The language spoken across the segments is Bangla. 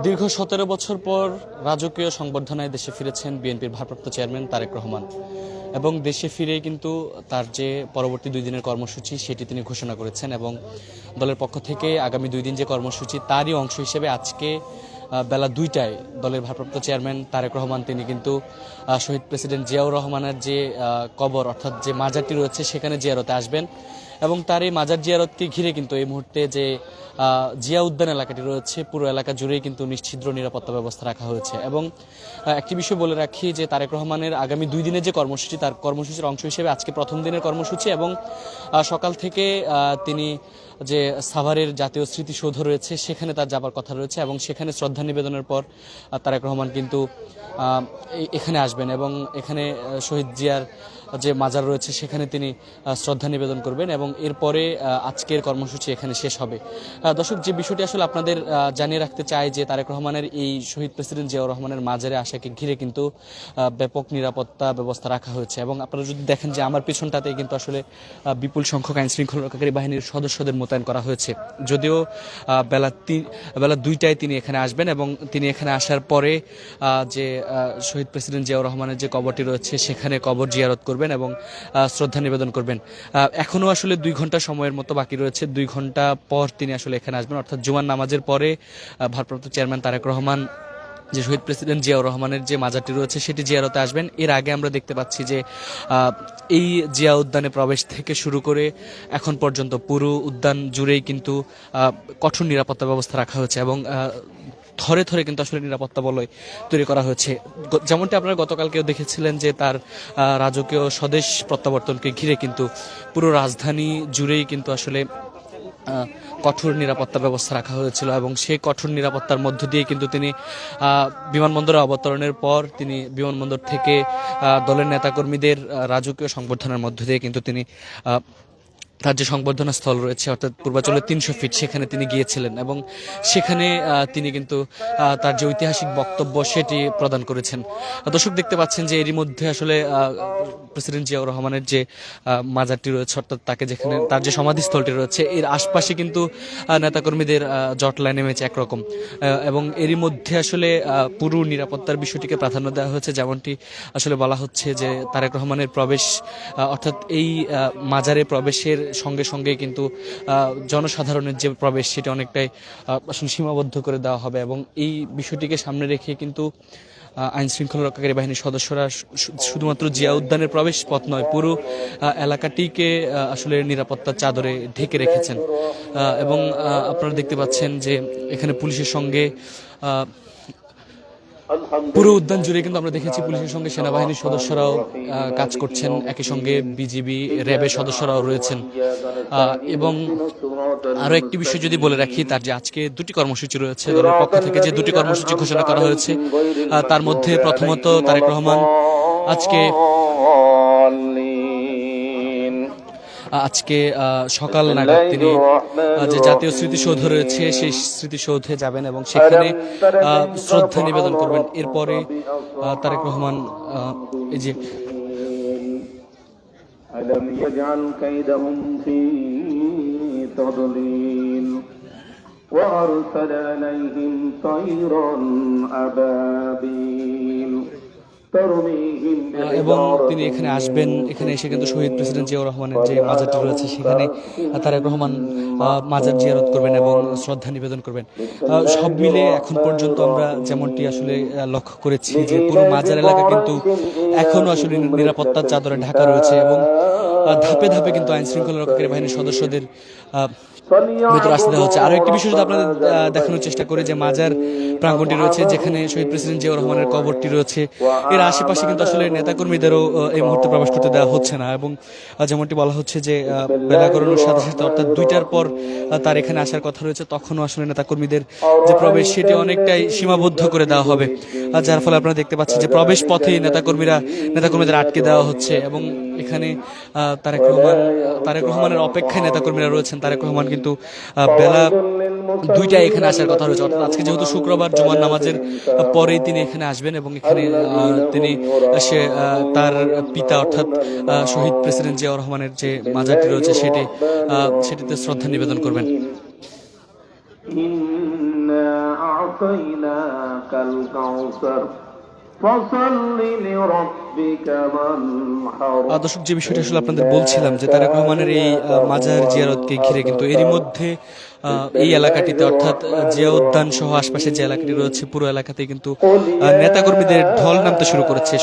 দীর্ঘ ১৭ বছর পর রাজকীয় সংবর্ধনায় দেশে ফিরেছেন বিএনপির ভারপ্রাপ্ত চেয়ারম্যান তারেক রহমান এবং দেশে ফিরে কিন্তু তার যে পরবর্তী 2 দিনের কর্মসূচি সেটি তিনি ঘোষণা করেছেন এবং দলের পক্ষ থেকে আগামী 2 দিন যে কর্মসূচি তারই অংশ হিসেবে আজকে বেলা 2টায় দলের ভারপ্রাপ্ত চেয়ারম্যান তারেক রহমান তিনি কিন্তু শহীদ প্রেসিডেন্ট জিয়াউর রহমানের যে কবর অর্থাৎ যে মাজারটি রয়েছে সেখানে জিয়ারতে আসবেন এবং তার এই মাজার জিয়ারতকে ঘিরে কিন্তু এই মুহূর্তে যে জিয়া উদ্যান এলাকাটি রয়েছে পুরো এলাকা জুড়েই কিন্তু নিশ্ছিদ্র নিরাপত্তা ব্যবস্থা রাখা হয়েছে এবং একটি বিষয় বলে রাখি যে তারেক রহমানের আগামী 2 দিনের যে কর্মসূচি তার কর্মসূচির অংশ হিসেবে আজকে প্রথম দিনের কর্মসূচি এবং সকাল থেকে তিনি যে সাভারের জাতীয় স্মৃতিসৌধ রয়েছে সেখানে তার যাবার কথা রয়েছে এবং সেখানে শ্রদ্ধা নিবেদনের পর তারেক রহমান কিন্তু এখানে আসবেন এবং এখানে শহীদ জিয়ার যে মাজার রয়েছে সেখানে তিনি শ্রদ্ধা নিবেদন করবেন এবং এরপরে আজকের কর্মসূচি এখানে শেষ হবে। দর্শক, যে বিষয়টি আসলে আপনাদের জানিয়ে রাখতে চাই যে তারেক রহমানের এই শহীদ প্রেসিডেন্ট জিয়াউর রহমানের মাজারে আসাকে ঘিরে কিন্তু ব্যাপক নিরাপত্তা ব্যবস্থা রাখা হয়েছে এবং আপনারা যদি দেখেন যে আমার পিছনটাতে কিন্তু আসলে বিপুল সংখ্যক আইন শৃঙ্খলা রক্ষাকারী বাহিনীর সদস্যদের মোতায়েন করা হয়েছে। যদিও বেলা 2টায় তিনি এখানে আসবেন এবং তিনি এখানে আসার পরে যে শহীদ প্রেসিডেন্ট জিয়াউর রহমানের যে কবরটি রয়েছে সেখানে কবর জিয়ারত করবেন এবং শ্রদ্ধা নিবেদন করবেন। এখনো আসলে 2 ঘন্টা সময়ের মতো বাকি রয়েছে। 2 ঘন্টা পর তিনি আসলে এখানে আসবেন, অর্থাৎ জুমার নামাজের পরে ভারপ্রাপ্ত চেয়ারম্যান তারেক রহমান যে শহীদ প্রেসিডেন্ট জিয়াউর রহমানের যে মাজারটি রয়েছে সেটি জিয়ারতে আসবেন। এর আগে আমরা দেখতে পাচ্ছি যে এই জিয়া উদ্যানে প্রবেশ থেকে শুরু করে এখন পর্যন্ত পুরো উদ্যান জুড়েই কিন্তু কঠোর নিরাপত্তা ব্যবস্থা রাখা হয়েছে এবং থরে থরে কিন্তু আসলে নিরাপত্তা বলয় তৈরি করা হয়েছে। যেমনটি আপনারা গতকালকেও দেখেছিলেন যে তার রাজকীয় স্বদেশ প্রত্যাবর্তনকে ঘিরে কিন্তু পুরো রাজধানী জুড়েই কিন্তু আসলে কঠোর নিরাপত্তা ব্যবস্থা রাখা হয়েছিল এবং সেই কঠোর নিরাপত্তার মধ্য দিয়ে কিন্তু তিনি বিমানবন্দরে অবতরণের পর তিনি বিমানবন্দর থেকে দলের নেতাকর্মীদের রাজকীয় সংবর্ধনার মধ্য দিয়ে কিন্তু তিনি তার যে সংবর্ধনা স্থল রয়েছে অর্থাৎ পূর্বাচলের 300 ফিট সেখানে তিনি গিয়েছিলেন এবং সেখানে তিনি কিন্তু তার যে ঐতিহাসিক বক্তব্য সেটি প্রদান করেছেন। দর্শক, দেখতে পাচ্ছেন যে এরই মধ্যে আসলে প্রেসিডেন্ট জিয়াউর রহমানের যে মাজারটি রয়েছে অর্থাৎ তাকে যেখানে তার যে সমাধিস্থলটি রয়েছে এর আশপাশে কিন্তু নেতাকর্মীদের জটলা নেমেছে একরকম এবং এরই মধ্যে আসলে পুরো নিরাপত্তার বিষয়টিকে প্রাধান্য দেওয়া হয়েছে। যেমনটি আসলে বলা হচ্ছে যে তারেক রহমানের প্রবেশ অর্থাৎ এই মাজারে প্রবেশের সঙ্গে সঙ্গে কিন্তু জনসাধারণের যে প্রবেশ সেটা অনেকটাই আসলে সীমাবদ্ধ করে দেওয়া হবে এবং এই বিষয়টিকে সামনে রেখে কিন্তু আইন শৃঙ্খলা রক্ষাকারী বাহিনীর সদস্যরা শুধুমাত্র জিয়া উদ্যানের প্রবেশ পথ নয় পুরো এলাকাটিকে আসলে নিরাপত্তার চাদরে ঢেকে রেখেছেন এবং আপনারা দেখতে পাচ্ছেন যে এখানে পুলিশের সঙ্গে পুরো উদ্যান জুড়ে কিন্তু আমরা দেখেছি পুলিশের সঙ্গে সেনাবাহিনীর সদস্যরাও কাজ করছেন, একই সঙ্গে বিজিবি র্যাবের সদস্যরাও রয়েছেন এবং আরো একটি বিষয় যদি বলে রাখি তার যে আজকে 2টি কর্মসূচি রয়েছে দলের পক্ষ থেকে যে 2টি কর্মসূচি ঘোষণা করা হয়েছে তার মধ্যে প্রথমত তারেক রহমান আজকে সকাল নাগাদ তিনি যে জাতীয় স্মৃতিসৌধ রয়েছে সেই স্মৃতিসৌধে যাবেন এবং সেখানে শ্রদ্ধা নিবেদন করবেন। এরপরে তারেক রহমান এই যে এবং তিনি এখানে আসবেন, এখানে এসে কিন্তু শহীদ প্রেসিডেন্ট জিয়াউর রহমানের যে মাজারটি রয়েছে সেখানে তারেক রহমান মাজার জিয়ারত করবেন এবং শ্রদ্ধা নিবেদন করবেন। সব মিলে এখন পর্যন্ত আমরা যেমনটি আসলে লক্ষ্য করেছি যে পুরো মাজার এলাকা কিন্তু এখনো আসলে নিরাপত্তার চাদরে ঢাকা রয়েছে এবং ধাপে ধাপে কিন্তু আইন শৃঙ্খলা রক্ষাকারী বাহিনীর সদস্যদের ভেতরে আসতে দেওয়া হচ্ছে। আরো একটি বিষয় যদি আপনাদের দেখানোর চেষ্টা করি যে মাজার প্রাঙ্গণটি রয়েছে যেখানে শহীদ প্রেসিডেন্ট জিয়াউর রহমানের কবরটি রয়েছে এর আশেপাশে কিন্তু আসলে নেতাকর্মীদেরও এই মুহূর্তে প্রবেশ করতে দেওয়া হচ্ছে না এবং যেমনটি বলা হচ্ছে যে বেলা গড়ানোর সাথে সাথে অর্থাৎ 2টার পর তার এখানে আসার কথা রয়েছে তখনও আসলে নেতাকর্মীদের যে প্রবেশ সেটি অনেকটাই সীমাবদ্ধ করে দেওয়া হবে যার ফলে আপনারা দেখতে পাচ্ছেন যে প্রবেশ পথে নেতাকর্মীদের আটকে দেওয়া হচ্ছে এবং এখানে তারেক রহমানের অপেক্ষায় নেতাকর্মীরা রয়েছেন। তারেক রহমান কিন্তু বেলা 2টায় এখানে আসার কথা রয়েছে অর্থাৎ আজকে যেহেতু শুক্রবার জুমার নামাজের পরেই তিনি এখানে আসবেন এবং এখানে তিনি তার পিতা অর্থাৎ শহীদ প্রেসিডেন্ট জিয়াউর রহমানের যে মাজারটি রয়েছে সেটিতে শ্রদ্ধা নিবেদন করবেন। أعطيناك الكوثر فصل لربك وانحر দর্শক, যে বিষয়টি আসলে আপনাদের বলছিলাম যে তারেক রহমানের এই মাজার জিয়ারতকে ঘিরে কিন্তু এরই মধ্যে এই এলাকাটিতে অর্থাৎ জিয়া উদ্যান সহ আশপাশে যে এলাকাটি রয়েছে পুরো এলাকাতে কিন্তু নেতাকর্মীদের ঢল নামতে শুরু করেছে।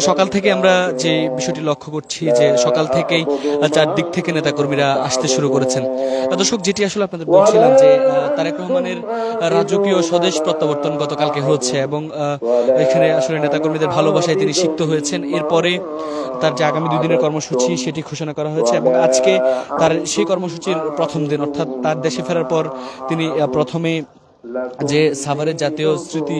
সকাল থেকে আমরা যে বিষয়টি লক্ষ্য করছি যে সকাল থেকেই চারদিক থেকে নেতাকর্মীরা আসতে শুরু করেছেন। দর্শক, যেটি আসলে আপনাদের বলছিলাম যে তারেক রহমানের রাজকীয় স্বদেশ প্রত্যাবর্তন গতকালকে হচ্ছে এবং এখানে আসলে নেতাকর্মীদের ভালোবাসায় তিনি সিক্ত হয়েছেন। এরপরে তার যে আগামী 2 দিনের কর্মসূচি সেটি ঘোষণা করা হয়েছে এবং আজকে তার সেই কর্মসূচির প্রথম দিন, অর্থাৎ তার দেশে ফেরার পর তিনি প্রথমে যে সাভারের জাতীয় স্মৃতি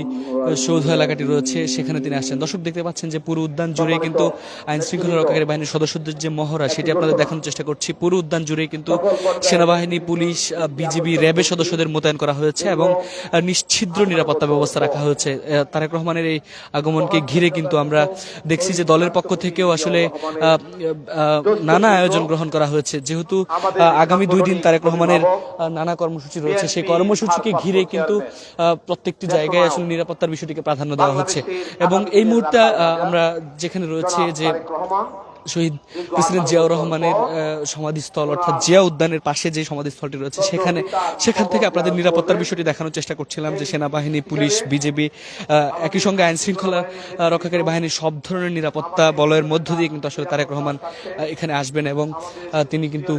সৌধ এলাকাটি রয়েছে সেখানে তিনি আসছেন। দর্শক, দেখতে পাচ্ছেন যে পুরো উদ্যান জুড়ে কিন্তু আইন শৃঙ্খলা রক্ষাকারী বাহিনীর সদস্যদের যে মহড়া সেটি আপনাদের দেখানোর চেষ্টা করছি। পুরো উদ্যান জুড়ে কিন্তু সেনাবাহিনী, পুলিশ, বিজিবি, র্যাবের সদস্যদের মোতায়েন করা হয়েছে এবং নিশ্ছিদ্র নিরাপত্তা ব্যবস্থা রাখা হয়েছে। তারেক রহমানের এই আগমনকে ঘিরে কিন্তু আমরা দেখছি যে দলের পক্ষ থেকেও আসলে নানা আয়োজন গ্রহণ করা হয়েছে। যেহেতু আগামী 2 দিন তারেক রহমানের নানা কর্মসূচি রয়েছে, সেই কর্মসূচিকে ঘিরে কিন্তু প্রত্যেকটি জায়গায় আসলে নিরাপত্তার বিষয়টিকে প্রাধান্য দেওয়া হচ্ছে এবং এই মুহূর্তে আমরা যেখানে রয়েছে যে শহীদ প্রেসিডেন্ট জিয়াউর রহমানের সমাধিস্থল অর্থাৎ জিয়া উদ্যানের পাশে যে সমাধিস্থলটি রয়েছে সেখান থেকে আপনাদের নিরাপত্তার বিষয়টি দেখানোর চেষ্টা করছিলাম যে সেনাবাহিনী, পুলিশ, বিজেপি, একই সঙ্গে আইন শৃঙ্খলা রক্ষাকারী বাহিনীর সব ধরনের নিরাপত্তা বলয়ের মধ্য দিয়ে কিন্তু আসলে তারেক রহমান এখানে আসবেন এবং তিনি কিন্তু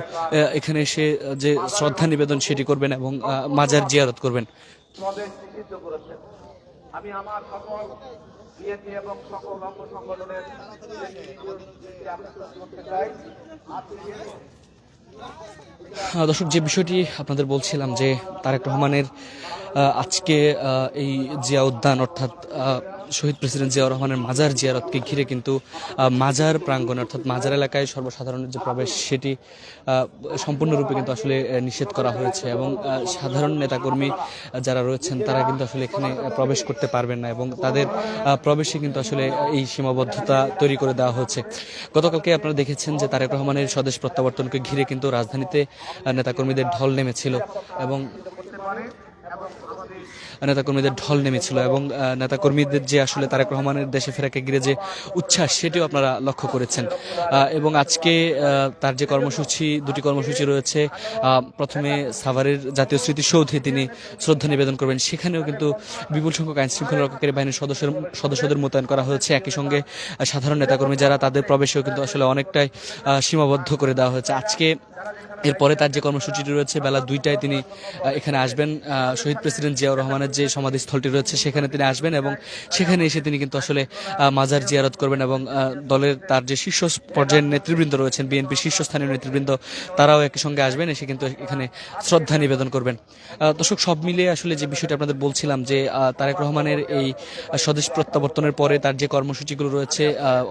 এখানে এসে যে শ্রদ্ধা নিবেদন সেটি করবেন এবং মাজার জিয়ারত করবেন। আমি আমার সকল বিএনপি এবং সকল অঙ্গ সংগঠনের করতে চাই। দর্শক, যে বিষয়টি আপনাদের বলছিলাম যে তারেক রহমানের আজকে এই জিয়া উদ্যান অর্থাৎ শহীদ প্রেসিডেন্ট জিয়াউর রহমানের মাজার জিয়ারতকে ঘিরে কিন্তু মাজার প্রাঙ্গণে অর্থাৎ মাজার এলাকায় সর্বসাধারণের যে প্রবেশ সেটি সম্পূর্ণরূপে কিন্তু আসলে নিষেধ করা হয়েছে এবং সাধারণ নেতাকর্মী যারা রয়েছেন তারা কিন্তু আসলে এখানে প্রবেশ করতে পারবেন না এবং তাদের প্রবেশে কিন্তু আসলে এই সীমাবদ্ধতা তৈরি করে দেওয়া হয়েছে। গতকালকে আপনারা দেখেছেন যে তারেক রহমানের স্বদেশ প্রত্যাবর্তনকে ঘিরে কিন্তু রাজধানীতে নেতাকর্মীদের ঢল নেমেছিল এবং নেতাকর্মীদের যে আসলে তারেক রহমানের দেশে ফেরাকে ঘিরে যে উচ্ছ্বাস সেটিও আপনারা লক্ষ্য করেছেন এবং আজকে তার যে দুটি কর্মসূচি রয়েছে, প্রথমে সাভারের জাতীয় স্মৃতিসৌধে তিনি শ্রদ্ধা নিবেদন করবেন, সেখানেও কিন্তু বিপুল সংখ্যক আইন শৃঙ্খলা রক্ষাকারী বাহিনীর সদস্যদের মোতায়েন করা হয়েছে। একই সঙ্গে সাধারণ নেতাকর্মী যারা তাদের প্রবেশেও কিন্তু আসলে অনেকটাই সীমাবদ্ধ করে দেওয়া হয়েছে। আজকে এরপরে তার যে কর্মসূচিটি রয়েছে বেলা 2টায় তিনি এখানে আসবেন, শহীদ প্রেসিডেন্ট জিয়াউর রহমানের যে সমাধিস্থলটি রয়েছে সেখানে তিনি আসবেন এবং সেখানে এসে তিনি কিন্তু আসলে মাজার জিয়ারত করবেন এবং দলের তার যে শীর্ষ পর্যায়ের নেতৃবৃন্দ রয়েছেন, বিএনপির শীর্ষস্থানীয় নেতৃবৃন্দ, তারাও একই সঙ্গে আসবেন, এসে কিন্তু এখানে শ্রদ্ধা নিবেদন করবেন। দর্শক, সব মিলিয়ে আসলে যে বিষয়টি আপনাদের বলছিলাম যে তারেক রহমানের এই স্বদেশ প্রত্যাবর্তনের পরে তার যে কর্মসূচিগুলো রয়েছে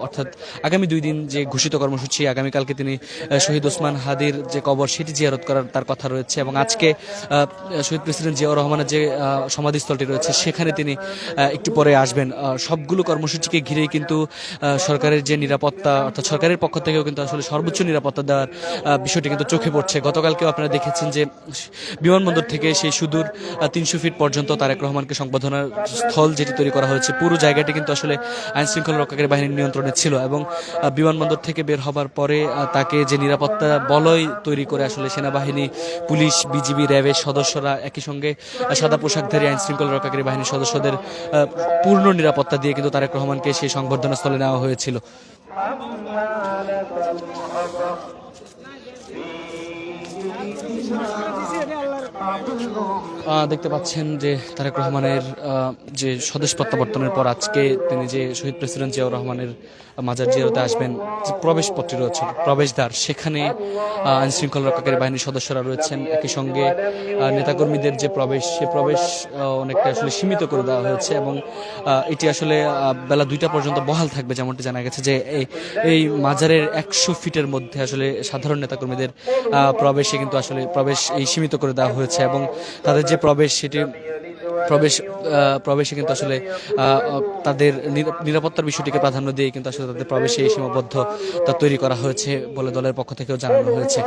অর্থাৎ আগামী 2 দিন যে ঘোষিত কর্মসূচি, আগামীকালকে তিনি শহীদ ওসমান হাদির যে কবর সেটি জিয়ারত করার তার কথা রয়েছে এবং আজকে শহীদ প্রেসিডেন্ট জিয়াউর রহমানের যে সমাধিস্থলটি রয়েছে সেখানে তিনি একটু পরে আসবেন। সবগুলো কর্মসূচিকে ঘিরেই কিন্তু সরকারের যে নিরাপত্তা অর্থাৎ সরকারের পক্ষ থেকেও কিন্তু আসলে সর্বোচ্চ নিরাপত্তা দেওয়ার বিষয়টি কিন্তু চোখে পড়ছে। গতকালকেও আপনারা দেখেছেন যে বিমানবন্দর থেকে সেই সুদূর 300 ফিট পর্যন্ত তারেক রহমানকে সংবর্ধনার স্থল যেটি তৈরি করা হয়েছে পুরো জায়গাটি কিন্তু আসলে আইন শৃঙ্খলা রক্ষাকারী বাহিনীর নিয়ন্ত্রণে ছিল এবং বিমানবন্দর থেকে বের হবার পরে তাকে যে নিরাপত্তা বলয় তৈরি করে আসলে সেনাবাহিনী, পুলিশ, বিজিবি, র্যাবের সদস্যরা একই সঙ্গে সাদা পোশাকধারী আইন শৃঙ্খলা রক্ষাকারী বাহিনীর সদস্যদের পূর্ণ নিরাপত্তা দিয়ে কিন্তু তারেক রহমানকে সেই সংবর্ধনা স্থলে নেওয়া হয়েছিল। দেখতে পাচ্ছেন যে তারেক রহমানের যে স্বদেশ প্রত্যাবর্তনের পর আজকে তিনি যে শহীদ প্রেসিডেন্ট জিয়াউর রহমানের মাজার জিয়ারতে আসবেন, যে প্রবেশপত্রী রয়েছে, প্রবেশদ্বার, সেখানে আইন শৃঙ্খলা রক্ষাকারী বাহিনীর সদস্যরা রয়েছেন। একই সঙ্গে নেতাকর্মীদের যে প্রবেশ, সে প্রবেশ অনেকটা আসলে সীমিত করে দেওয়া হয়েছে এবং এটি আসলে বেলা 2টা পর্যন্ত বহাল থাকবে। যেমনটি জানা গেছে যে এই মাজারের 100 ফিটের মধ্যে আসলে সাধারণ নেতাকর্মীদের প্রবেশে কিন্তু আসলে প্রবেশ এই সীমিত করে দেওয়া হয়েছে এবং তাদের যে প্রবেশ সেটি প্রবেশে কিন্তু আসলে তাদের নিরাপত্তার বিষয়টিকে প্রাধান্য দিয়ে কিন্তু আসলে তাদের প্রবেশে এই সীমাবদ্ধতা তৈরি করা হয়েছে বলে দলের পক্ষ থেকেও জানানো হয়েছে।